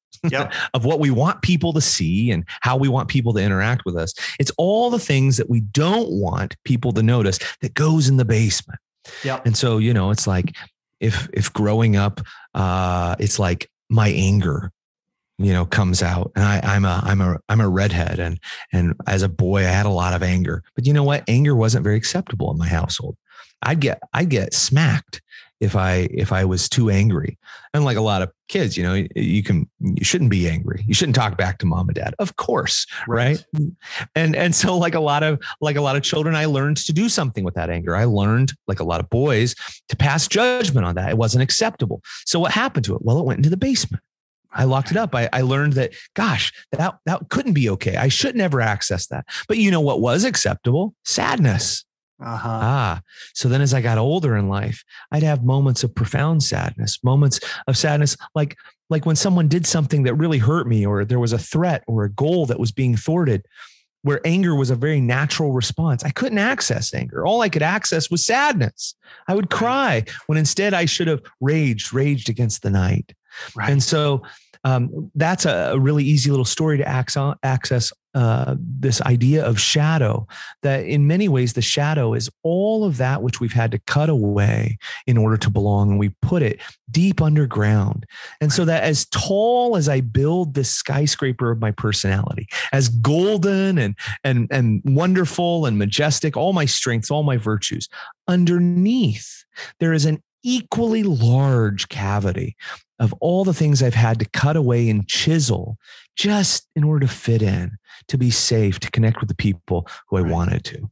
of what we want people to see and how we want people to interact with us. It's all the things that we don't want people to notice that goes in the basement. Yep. And so, it's like if growing up, it's like my anger, comes out, and I'm a redhead. And as a boy, I had a lot of anger, but you know what? Anger wasn't very acceptable in my household. I'd get smacked if I was too angry. And like a lot of kids, you shouldn't be angry. You shouldn't talk back to mom and dad, of course. Right. And so like a lot of children, I learned to do something with that anger. I learned, like a lot of boys, to pass judgment on that. It wasn't acceptable. So what happened to it? Well, it went into the basement. I locked it up. I learned that, gosh, that couldn't be okay. I should never access that. But you know what was acceptable? Sadness. So then as I got older in life, I'd have moments of profound sadness, like when someone did something that really hurt me, or there was a threat or a goal that was being thwarted, where anger was a very natural response. I couldn't access anger. All I could access was sadness. I would cry when instead I should have raged against the night. Right. And so that's a really easy little story to access this idea of shadow, that in many ways, the shadow is all of that which we've had to cut away in order to belong. And we put it deep underground. And so that as tall as I build this skyscraper of my personality, as golden and wonderful and majestic, all my strengths, all my virtues, underneath, there is an equally large cavity of all the things I've had to cut away and chisel just in order to fit in, to be safe, to connect with the people who I wanted to.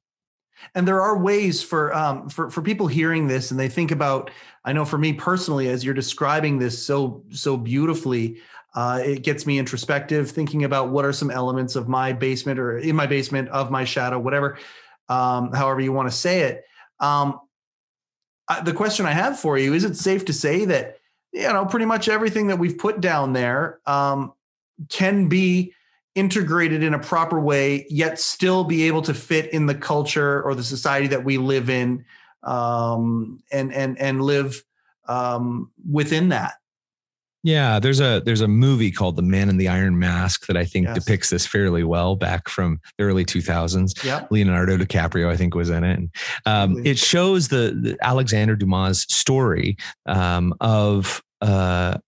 And there are ways for people hearing this, and they think about, I know for me personally, as you're describing this so beautifully, it gets me introspective, thinking about what are some elements of my basement, or in my basement, of my shadow, whatever, however you want to say it. The question I have for you, is it safe to say that, pretty much everything that we've put down there can be integrated in a proper way, yet still be able to fit in the culture or the society that we live in, and live within that? Yeah, there's a movie called The Man in the Iron Mask that I think depicts this fairly well, back from the early 2000s. Yep. Leonardo DiCaprio, I think, was in it. And, it shows the Alexander Dumas' story of a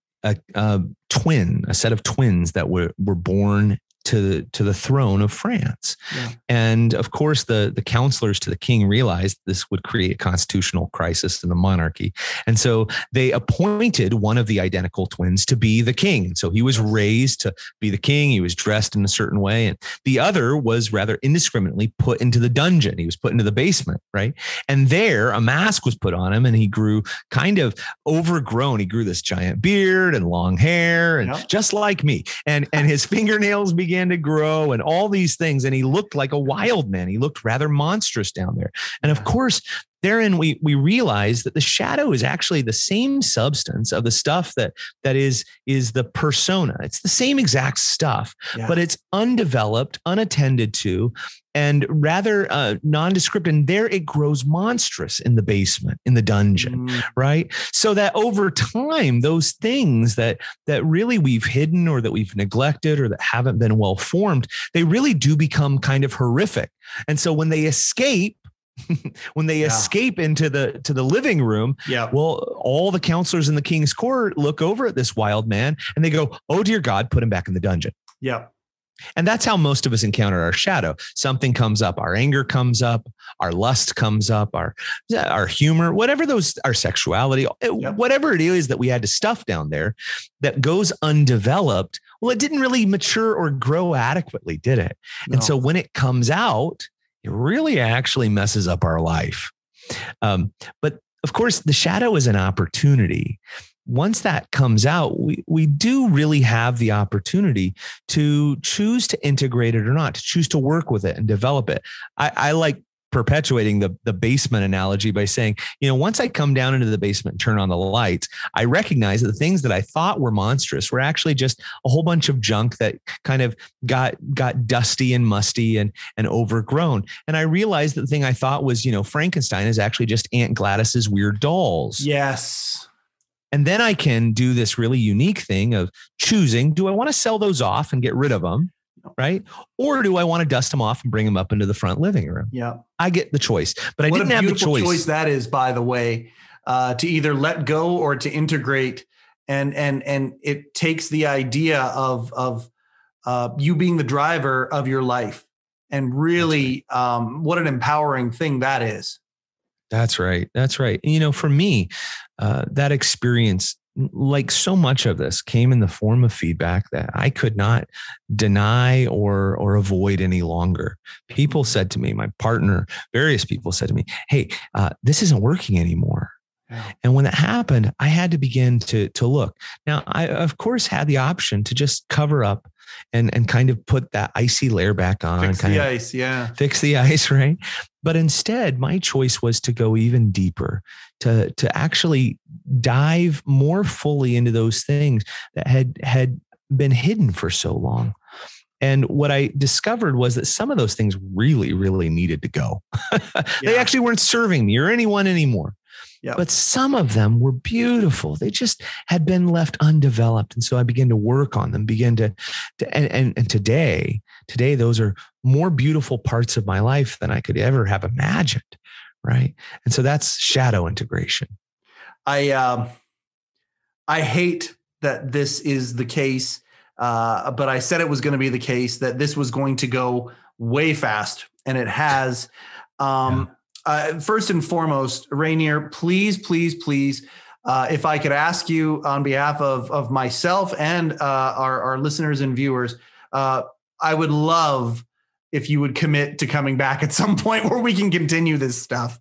set of twins that were born to the throne of France. Yeah. And of course, the counselors to the king realized this would create a constitutional crisis in the monarchy. And so they appointed one of the identical twins to be the king. And so he was raised to be the king. He was dressed in a certain way. And the other was rather indiscriminately put into the dungeon. He was put into the basement, right? And there a mask was put on him, and he grew kind of overgrown. He grew this giant beard and long hair, and just like me. And his fingernails began began to grow and all these things. And he looked like a wild man. He looked rather monstrous down there. And of course, therein we realize that the shadow is actually the same substance of the stuff that is the persona. It's the same exact stuff, but it's undeveloped, unattended to, and rather nondescript. And there it grows monstrous in the basement, in the dungeon, right? So that over time, those things that really we've hidden or that we've neglected or that haven't been well formed, they really do become kind of horrific. And so when they escape, escape into the living room, well, all the counselors in the king's court look over at this wild man and they go, "Oh dear God, put him back in the dungeon." And that's how most of us encounter our shadow. Something comes up, our anger comes up, our lust comes up, our humor, whatever our sexuality, whatever it is that we had to stuff down there that goes undeveloped. Well, it didn't really mature or grow adequately, did it? No. And so when it comes out, it really actually messes up our life. But of course, the shadow is an opportunity. Once that comes out, we do really have the opportunity to choose to integrate it or not, to choose to work with it and develop it. I like perpetuating the basement analogy by saying, once I come down into the basement and turn on the lights, I recognize that the things that I thought were monstrous were actually just a whole bunch of junk that kind of got dusty and musty and overgrown. And I realized that the thing I thought was, Frankenstein is actually just Aunt Gladys's weird dolls. Yes. And then I can do this really unique thing of choosing, do I want to sell those off and get rid of them? Right? Or do I want to dust them off and bring them up into the front living room? Yeah. I get the choice, but I didn't have the choice. What a beautiful choice that is, by the way, to either let go or to integrate. And it takes the idea of you being the driver of your life, and really what an empowering thing that is. That's right. That's right. For me, that experience, like so much of this, came in the form of feedback that I could not deny or avoid any longer. People said to me, my partner, various people said to me, "Hey, this isn't working anymore." Yeah. And when that happened, I had to begin to look. Now, I, of course, had the option to just cover up and kind of put that icy layer back on. Fix the ice, yeah. Fix the ice, right? But instead, my choice was to go even deeper, to actually dive more fully into those things that had been hidden for so long. And what I discovered was that some of those things really, really needed to go. They actually weren't serving me or anyone anymore. Yep. But some of them were beautiful. They just had been left undeveloped. And so I began to work on them, and today, those are more beautiful parts of my life than I could ever have imagined. Right. And so that's shadow integration. I hate that this is the case, but I said it was going to be the case, that this was going to go way fast, and it has. First and foremost, Rainier, please, if I could ask you on behalf of myself and our listeners and viewers, I would love if you would commit to coming back at some point where we can continue this stuff.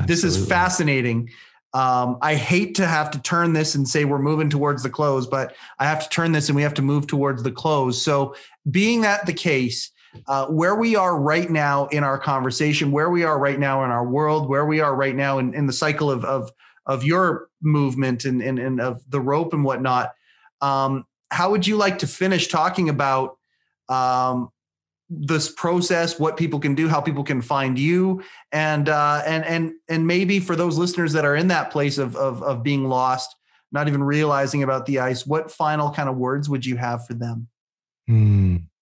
This is fascinating. I hate to have to turn this and say we're moving towards the close, but I have to turn this and we have to move towards the close. So being that the case, where we are right now in our conversation, where we are right now in our world, where we are right now in the cycle of your movement and of the rope and whatnot, how would you like to finish talking about this process, what people can do, how people can find you, and maybe for those listeners that are in that place of being lost, not even realizing about the ice, what final kind of words would you have for them?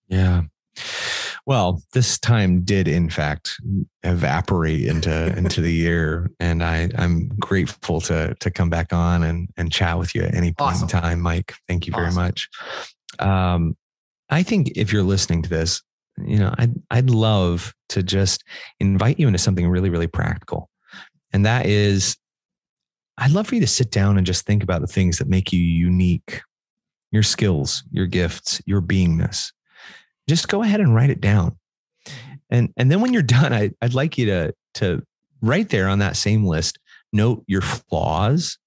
Yeah. Well, this time did in fact evaporate into the air, and I'm grateful to come back on and chat with you at any point in time, Mike. Thank you very much. I think if you're listening to this, I'd love to just invite you into something really, really practical, and that is, I'd love for you to sit down and just think about the things that make you unique, your skills, your gifts, your beingness. Just go ahead and write it down. And then when you're done, I'd like you to right there on that same list, note your flaws,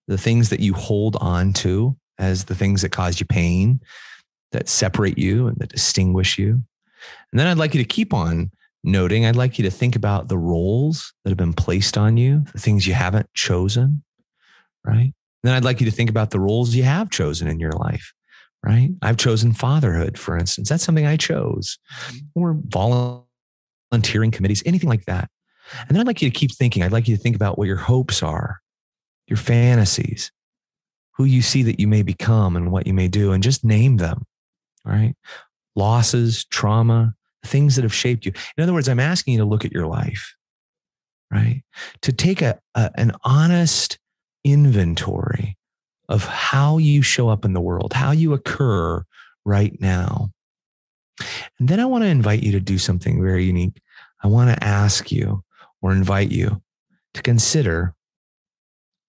the things that you hold on to as the things that cause you pain, that separate you and that distinguish you. And then I'd like you to keep on noting. I'd like you to think about the roles that have been placed on you, the things you haven't chosen, right? Then I'd like you to think about the roles you have chosen in your life, right? I've chosen fatherhood, for instance. That's something I chose. Or volunteering committees, anything like that. And then I'd like you to keep thinking. I'd like you to think about what your hopes are, your fantasies, who you see that you may become and what you may do, and just name them, right? Losses, trauma, things that have shaped you. In other words, I'm asking you to look at your life, right? To take an honest inventory of how you show up in the world, how you occur right now. And then I want to invite you to do something very unique. I want to ask you or invite you to consider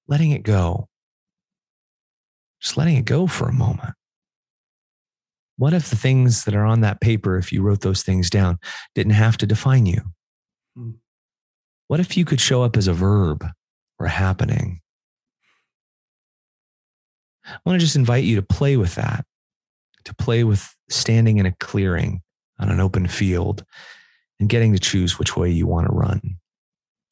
letting it go. Just letting it go for a moment. What if the things that are on that paper, if you wrote those things down, didn't have to define you? What if you could show up as a verb or a happening? I want to just invite you to play with that, to play with standing in a clearing on an open field and getting to choose which way you want to run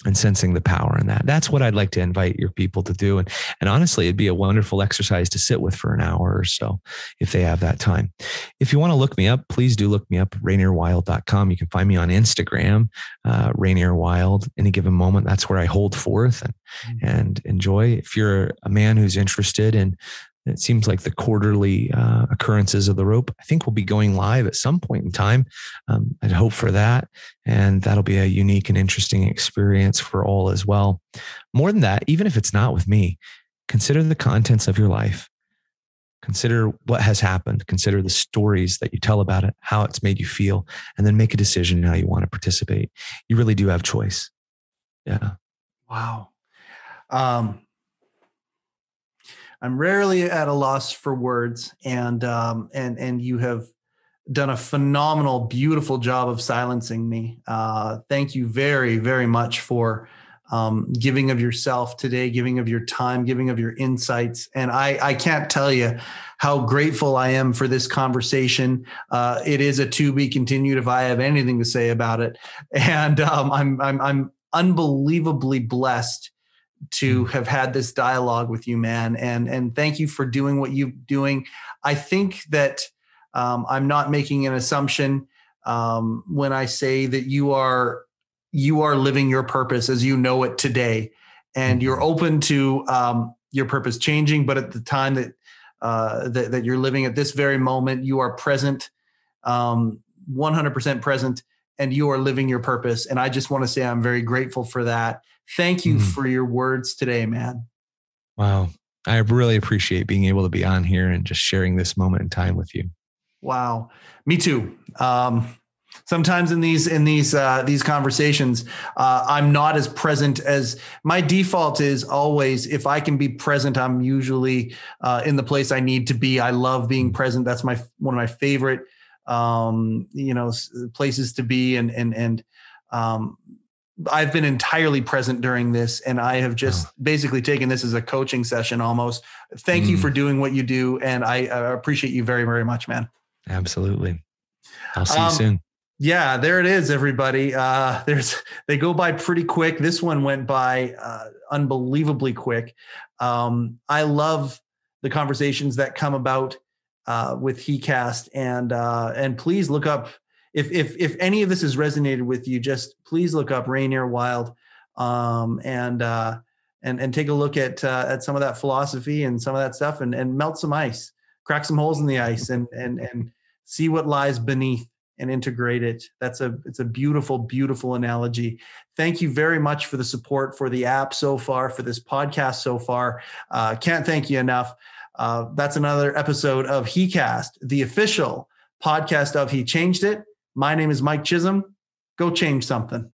and sensing the power in that. That's what I'd like to invite your people to do. And honestly, it'd be a wonderful exercise to sit with for an hour or so if they have that time. If you want to look me up, please do look me up, rainierwylde.com. You can find me on Instagram, Rainier Wylde, any given moment. That's where I hold forth and enjoy. If you're a man who's interested in, it seems like the quarterly occurrences of the rope, I think we'll be going live at some point in time. I'd hope for that. And that'll be a unique and interesting experience for all as well. More than that, even if it's not with me, consider the contents of your life. Consider what has happened. Consider the stories that you tell about it, how it's made you feel, and then make a decision how you want to participate. You really do have choice. Yeah. Wow. I'm rarely at a loss for words, and you have done a phenomenal, beautiful job of silencing me. Thank you very, very much for giving of yourself today, giving of your time, giving of your insights. And I can't tell you how grateful I am for this conversation. It is a to be continued if I have anything to say about it. And I'm unbelievably blessed to have had this dialogue with you, man. And thank you for doing what you're doing. I think that I'm not making an assumption when I say that you are living your purpose as you know it today, and you're open to your purpose changing. But at the time that you're living at this very moment, you are present, 100% present, and you are living your purpose. And I just want to say I'm very grateful for that. Thank you for your words today, man. Wow. I really appreciate being able to be on here and just sharing this moment in time with you. Wow. Me too. Sometimes in these conversations, I'm not as present as my default is always. If I can be present, I'm usually in the place I need to be. I love being present. That's one of my favorite, places to be. And I've been entirely present during this, and I have just basically taken this as a coaching session almost. Thank you for doing what you do. And I appreciate you very, very much, man. Absolutely. I'll see you soon. Yeah, there it is, everybody. They go by pretty quick. This one went by unbelievably quick. I love the conversations that come about with heCast, and please look up if any of this has resonated with you. Just please look up Rainier Wylde and take a look at some of that philosophy and some of that stuff, and melt some ice, crack some holes in the ice, and see what lies beneath and integrate it. It's a beautiful, beautiful analogy. Thank you very much for the support for the app so far, for this podcast so far. Can't thank you enough. That's another episode of heCast, the official podcast of He Changed It. My name is Mike Chisholm. Go change something.